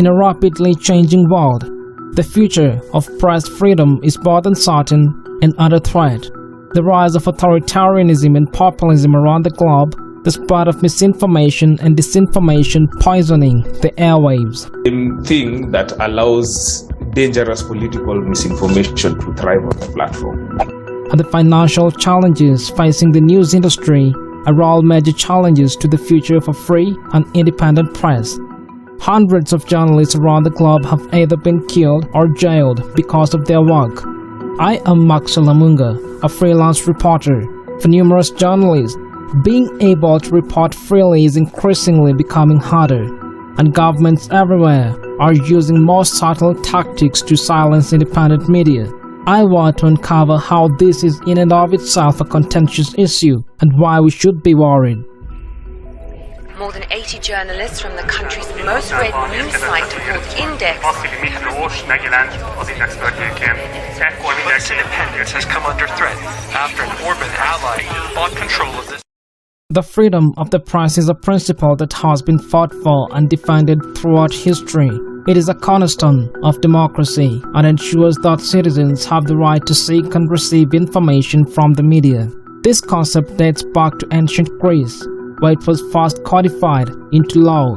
In a rapidly changing world, the future of press freedom is both uncertain and under threat. The rise of authoritarianism and populism around the globe, the spread of misinformation and disinformation poisoning the airwaves. The thing that allows dangerous political misinformation to thrive on the platform. And the financial challenges facing the news industry are all major challenges to the future of a free and independent press. Hundreds of journalists around the globe have either been killed or jailed because of their work. I am Maxwell Amunga, a freelance reporter. For numerous journalists, being able to report freely is increasingly becoming harder, and governments everywhere are using more subtle tactics to silence independent media. I want to uncover how this is in and of itself a contentious issue and why we should be worried. More than 80 journalists from the country's most read news site called Index. Press independence has come under threat after an Orban ally bought control of this. The freedom of the press is a principle that has been fought for and defended throughout history. It is a cornerstone of democracy and ensures that citizens have the right to seek and receive information from the media. This concept dates back to ancient Greece, where it was first codified into law.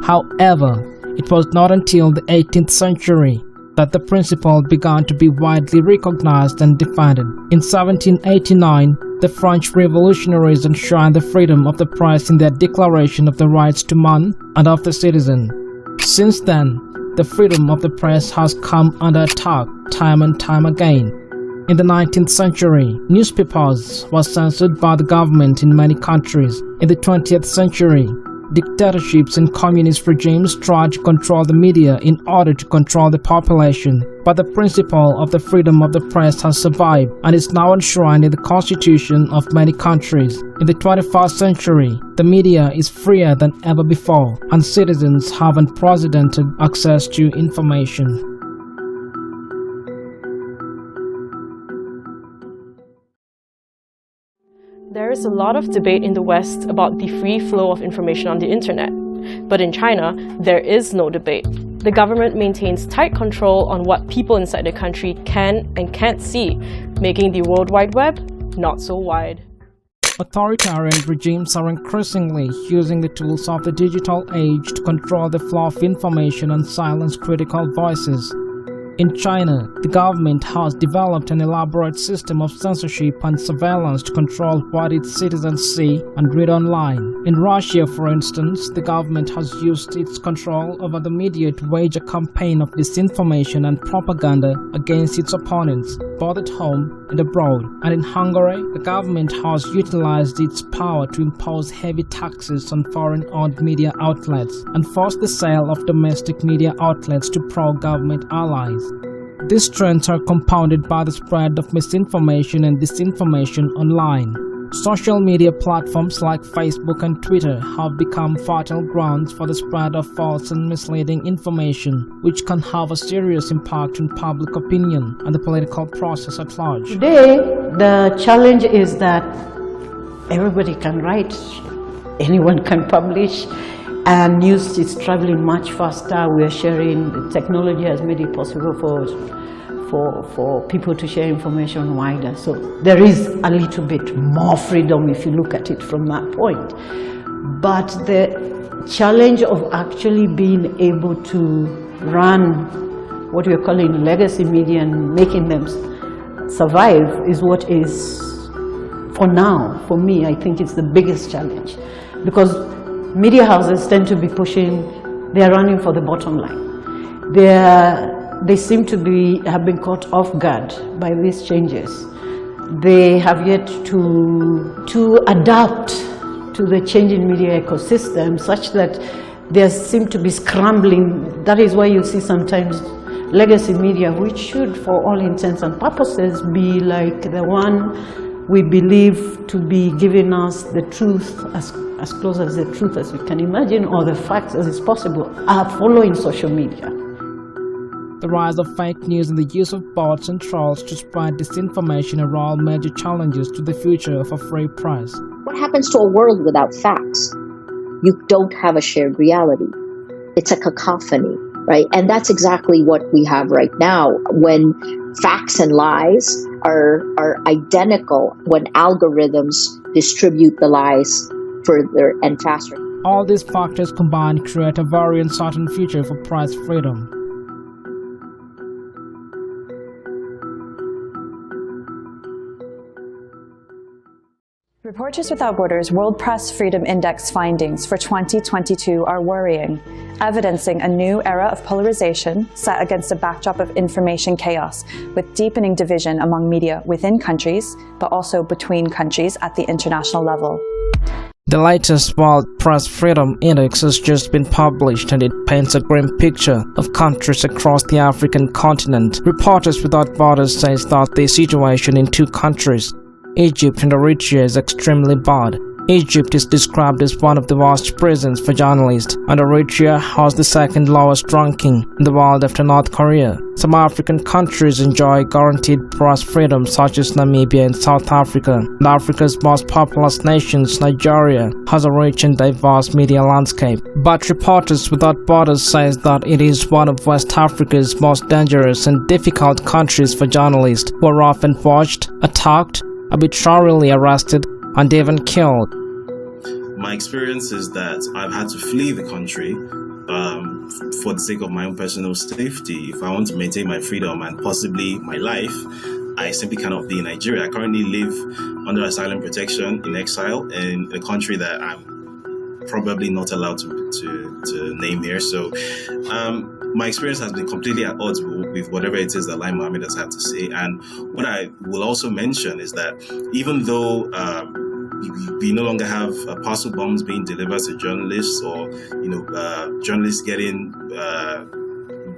However, it was not until the 18th century that the principle began to be widely recognized and defended. In 1789, the French revolutionaries enshrined the freedom of the press in their Declaration of the Rights to Man and of the Citizen. Since then, the freedom of the press has come under attack time and time again. In the 19th century, newspapers were censored by the government in many countries. In the 20th century, dictatorships and communist regimes tried to control the media in order to control the population. But the principle of the freedom of the press has survived and is now enshrined in the constitution of many countries. In the 21st century, the media is freer than ever before, and citizens have unprecedented access to information. There is a lot of debate in the West about the free flow of information on the internet. But in China, there is no debate. The government maintains tight control on what people inside the country can and can't see, making the World Wide Web not so wide. Authoritarian regimes are increasingly using the tools of the digital age to control the flow of information and silence critical voices. In China, the government has developed an elaborate system of censorship and surveillance to control what its citizens see and read online. In Russia, for instance, the government has used its control over the media to wage a campaign of disinformation and propaganda against its opponents, both at home and abroad. And in Hungary, the government has utilized its power to impose heavy taxes on foreign-owned media outlets and force the sale of domestic media outlets to pro-government allies. These trends are compounded by the spread of misinformation and disinformation online. Social media platforms like Facebook and Twitter have become fertile grounds for the spread of false and misleading information, which can have a serious impact on public opinion and the political process at large. Today, the challenge is that everybody can write, anyone can publish, and news is traveling much faster. We are sharing, the technology has made it possible for people to share information wider. So there is a little bit more freedom if you look at it from that point. But the challenge of actually being able to run what we're calling legacy media and making them survive is what is, for now, for me, I think it's the biggest challenge. Because media houses tend to be pushing, they're running for the bottom line. They seem to have been caught off guard by these changes. They have yet to adapt to the changing media ecosystem such that they seem to be scrambling. That is why you see sometimes legacy media, which should, for all intents and purposes, be like the one we believe to be giving us the truth, as close as the truth as we can imagine, or the facts as is possible, are following social media. The rise of fake news and the use of bots and trolls to spread disinformation are all major challenges to the future of a free press. What happens to a world without facts? You don't have a shared reality. It's a cacophony. right? And that's exactly what we have right now when facts and lies are identical, when algorithms distribute the lies further and faster. All these factors combined create a very uncertain future for press freedom. Reporters Without Borders World Press Freedom Index findings for 2022 are worrying, evidencing a new era of polarization set against a backdrop of information chaos, with deepening division among media within countries, but also between countries at the international level. The latest World Press Freedom Index has just been published, and it paints a grim picture of countries across the African continent. Reporters Without Borders says that the situation in two countries, Egypt and Eritrea, is extremely bad. Egypt is described as one of the worst prisons for journalists, and Eritrea has the second lowest ranking in the world after North Korea. Some African countries enjoy guaranteed press freedom, such as Namibia and South Africa. And Africa's most populous nation, Nigeria, has a rich and diverse media landscape. But Reporters Without Borders says that it is one of West Africa's most dangerous and difficult countries for journalists, who are often watched, attacked, arbitrarily arrested, and even killed. My experience is that I've had to flee the country for the sake of my own personal safety. If I want to maintain my freedom and possibly my life, I simply cannot be in Nigeria. I currently live under asylum protection in exile in a country that I'm probably not allowed to name here. So my experience has been completely at odds with whatever it is that Lai Mohammed has had to say. And what I will also mention is that even though we no longer have parcel bombs being delivered to journalists, or journalists getting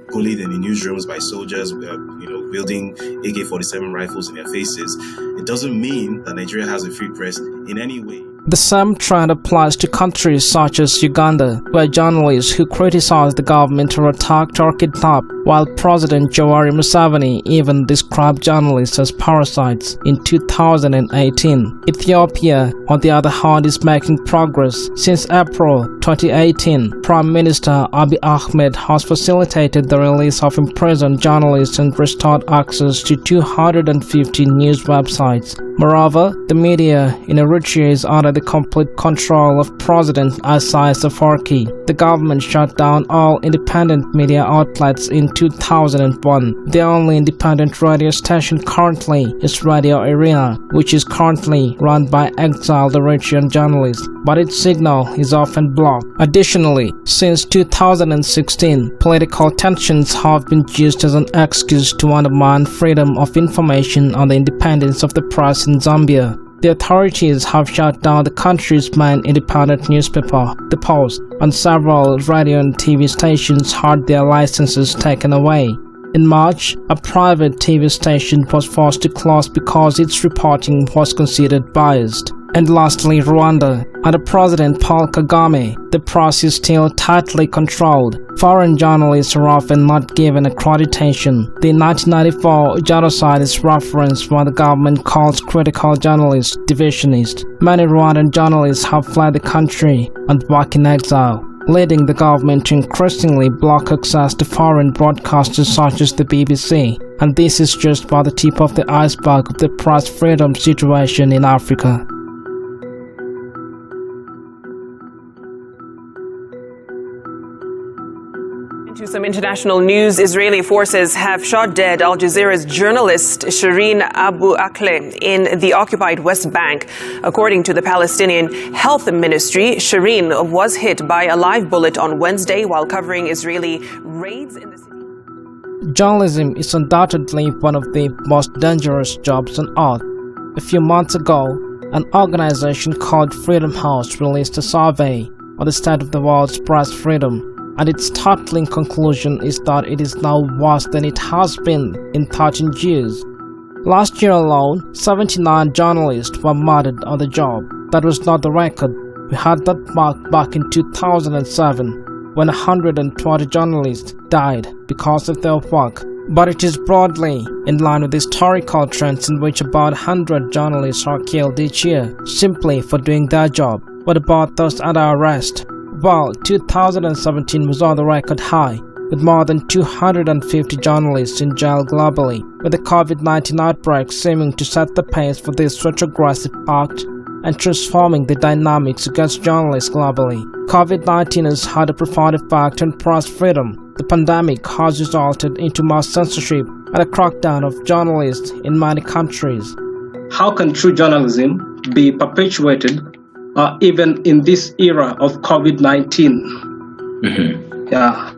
bullied in the newsrooms by soldiers, wielding AK-47 rifles in their faces, it doesn't mean that Nigeria has a free press in any way. The same trend applies to countries such as Uganda, where journalists who criticize the government are attacked or kidnapped, while President Yoweri Museveni even described journalists as parasites in 2018. Ethiopia, on the other hand, is making progress. Since April 2018, Prime Minister Abiy Ahmed has facilitated the release of imprisoned journalists and restored access to 250 news websites. Moreover, the media in Eritrea is under the complete control of President Isaias Afwerki. The government shut down all independent media outlets in 2001. The only independent radio station currently is Radio Area, which is currently run by exiled Eritrean journalists, but its signal is often blocked. Additionally, since 2016, political tensions have been used as an excuse to undermine freedom of information and the independence of the press in Zambia. The authorities have shut down the country's main independent newspaper, The Post, and several radio and TV stations had their licenses taken away. In March, a private TV station was forced to close because its reporting was considered biased. And lastly, Rwanda. Under President Paul Kagame, the press is still tightly controlled. Foreign journalists are often not given accreditation. The 1994 genocide is referenced when the government calls critical journalists divisionists. Many Rwandan journalists have fled the country and work in exile, leading the government to increasingly block access to foreign broadcasters such as the BBC. And this is just but the tip of the iceberg of the press freedom situation in Africa. To some international news, Israeli forces have shot dead Al Jazeera's journalist Shireen Abu Akleh in the occupied West Bank. According to the Palestinian Health Ministry, Shireen was hit by a live bullet on Wednesday while covering Israeli raids in the city. Journalism is undoubtedly one of the most dangerous jobs on earth. A few months ago, an organization called Freedom House released a survey on the state of the world's press freedom. And its startling conclusion is that it is now worse than it has been in 13 years. Last year alone, 79 journalists were murdered on the job. That was not the record. We had that mark back in 2007, when 120 journalists died because of their work. But it is broadly in line with historical trends in which about 100 journalists are killed each year, simply for doing their job. What about those under arrest? Well, 2017 was on the record high, with more than 250 journalists in jail globally, with the COVID-19 outbreak seeming to set the pace for this retrogressive act and transforming the dynamics against journalists globally. COVID-19 has had a profound effect on press freedom. The pandemic has resulted into mass censorship and a crackdown of journalists in many countries. How can true journalism be perpetuated even in this era of COVID-19? Yeah.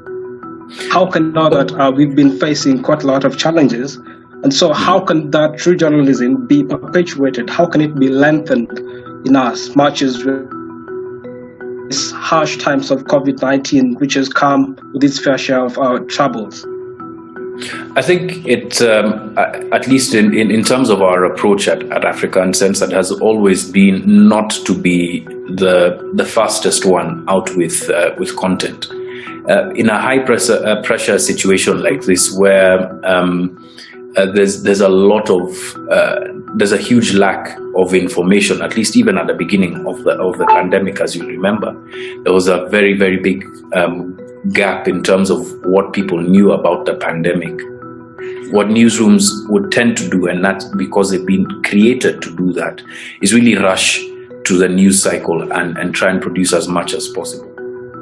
How can now that we've been facing quite a lot of challenges, and so how can that true journalism be perpetuated? How can it be lengthened in as much as these harsh times of COVID-19, which has come with its fair share of our troubles? I think it, at least in terms of our approach at Africa and Sense, that has always been not to be the fastest one out with content. In a high pressure situation like this, where there's a lot of there's a huge lack of information, at least even at the beginning of the pandemic, as you remember, there was a very, very big gap in terms of what people knew about the pandemic, what newsrooms would tend to do, and that's because they've been created to do that, is really rush to the news cycle and try and produce as much as possible.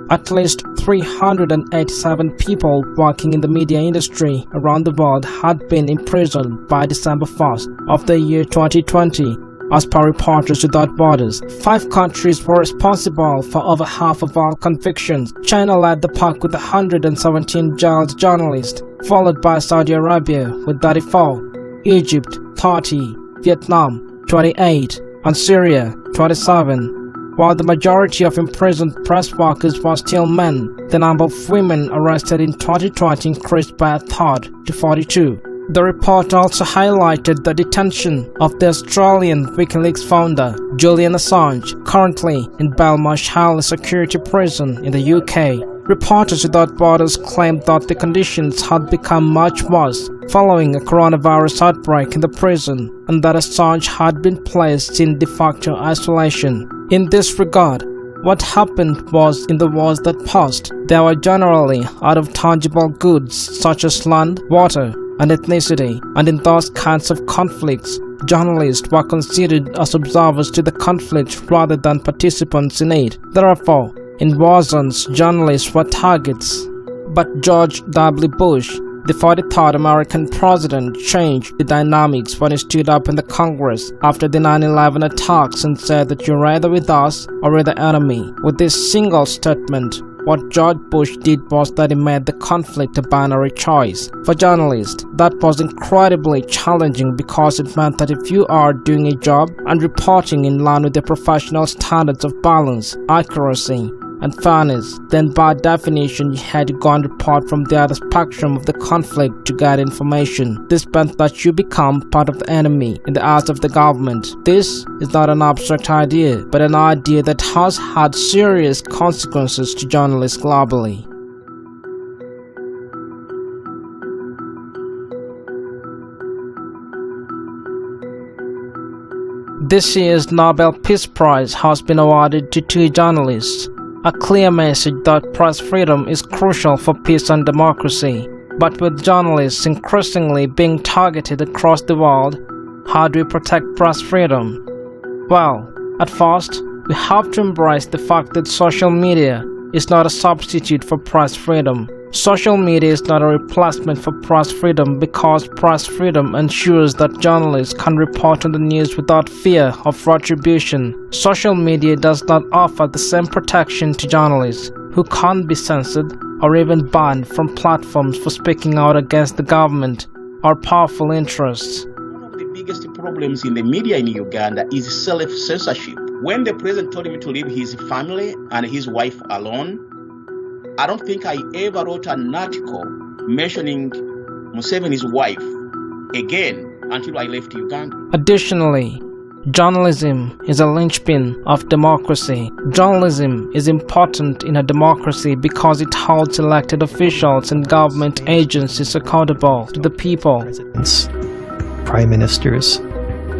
At least 387 people working in the media industry around the world had been imprisoned by December 1st of the year 2020. As per Reporters Without Borders, 5 countries were responsible for over half of all convictions. China led the pack with 117 jailed journalists, followed by Saudi Arabia with 34, Egypt 30, Vietnam 28, and Syria 27. While the majority of imprisoned press workers were still men, the number of women arrested in 2020 increased by a third to 42. The report also highlighted the detention of the Australian WikiLeaks founder, Julian Assange, currently in Belmarsh Highly Security Prison in the UK. Reporters Without Borders claimed that the conditions had become much worse following a coronavirus outbreak in the prison, and that Assange had been placed in de facto isolation. In this regard, what happened was, in the wars that passed, they were generally out of tangible goods such as land, water, and ethnicity, and in those kinds of conflicts, journalists were considered as observers to the conflict rather than participants in it. Therefore, in war zones, journalists were targets. But George W. Bush, the 43rd American president, changed the dynamics when he stood up in the Congress after the 9/11 attacks and said that you're either with us or with the enemy. With this single statement, what George Bush did was that he made the conflict a binary choice. For journalists, that was incredibly challenging because it meant that if you are doing a job and reporting in line with the professional standards of balance, accuracy, and fairness, then by definition you had to go and report from the other spectrum of the conflict to get information. This meant that you become part of the enemy in the eyes of the government. This is not an abstract idea, but an idea that has had serious consequences to journalists globally. This year's Nobel Peace Prize has been awarded to 2 journalists. A clear message that press freedom is crucial for peace and democracy. But with journalists increasingly being targeted across the world, how do we protect press freedom? Well, at first, we have to embrace the fact that social media is not a substitute for press freedom. Social media is not a replacement for press freedom because press freedom ensures that journalists can report on the news without fear of retribution. Social media does not offer the same protection to journalists who can't be censored or even banned from platforms for speaking out against the government or powerful interests. One of the biggest problems in the media in Uganda is self-censorship. When the president told him to leave his family and his wife alone, I don't think I ever wrote an article mentioning Museveni's wife again until I left Uganda. Additionally, journalism is a linchpin of democracy. Journalism is important in a democracy because it holds elected officials and government agencies accountable to the people. Presidents, prime ministers,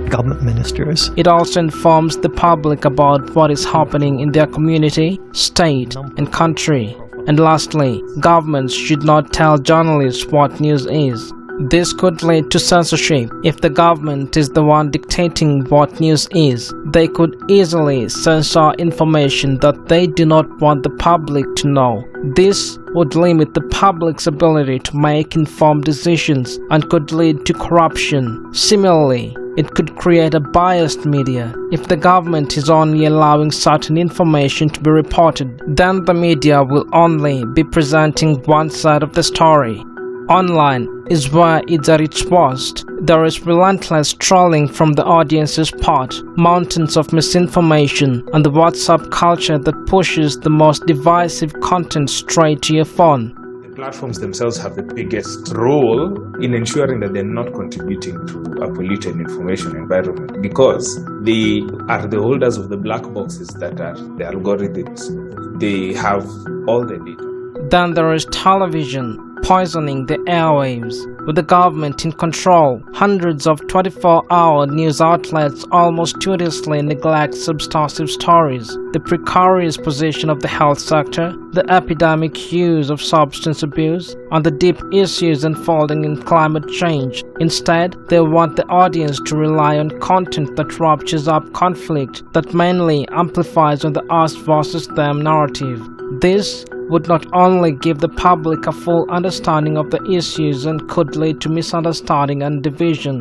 government ministers. It also informs the public about what is happening in their community, state, and country. And lastly, governments should not tell journalists what news is. This could lead to censorship. If the government is the one dictating what news is, they could easily censor information that they do not want the public to know. This would limit the public's ability to make informed decisions and could lead to corruption. Similarly, it could create a biased media. If the government is only allowing certain information to be reported, then the media will only be presenting one side of the story. Online is where it's at its worst. There is relentless trolling from the audience's part, mountains of misinformation, and the WhatsApp culture that pushes the most divisive content straight to your phone. The platforms themselves have the biggest role in ensuring that they're not contributing to a polluted information environment, because they are the holders of the black boxes that are the algorithms. They have all the data. Then there is television, poisoning the airwaves. With the government in control, hundreds of 24-hour news outlets almost studiously neglect substantive stories, the precarious position of the health sector, the epidemic use of substance abuse, and the deep issues unfolding in climate change. Instead, they want the audience to rely on content that ruptures up conflict, that mainly amplifies on the us versus them narrative. This would not only give the public a full understanding of the issues and could lead to misunderstanding and division.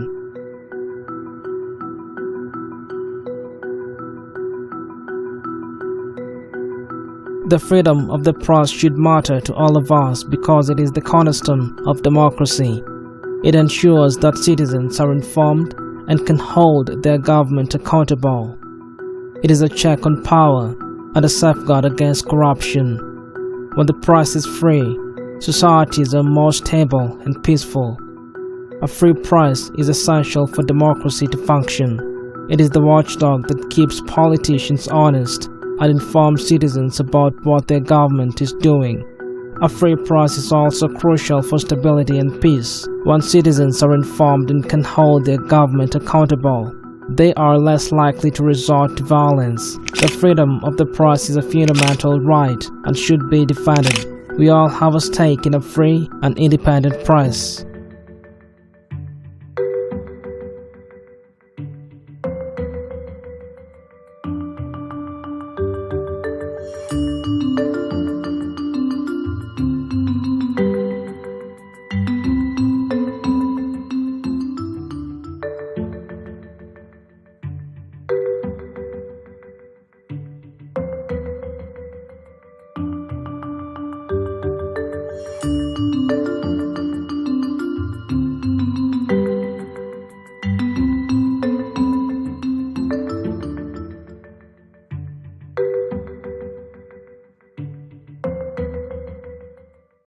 The freedom of the press should matter to all of us because it is the cornerstone of democracy. It ensures that citizens are informed and can hold their government accountable. It is a check on power and a safeguard against corruption. When the press is free, societies are more stable and peaceful. A free press is essential for democracy to function. It is the watchdog that keeps politicians honest and informs citizens about what their government is doing. A free press is also crucial for stability and peace. When citizens are informed and can hold their government accountable, they are less likely to resort to violence. The freedom of the press is a fundamental right and should be defended. We all have a stake in a free and independent press.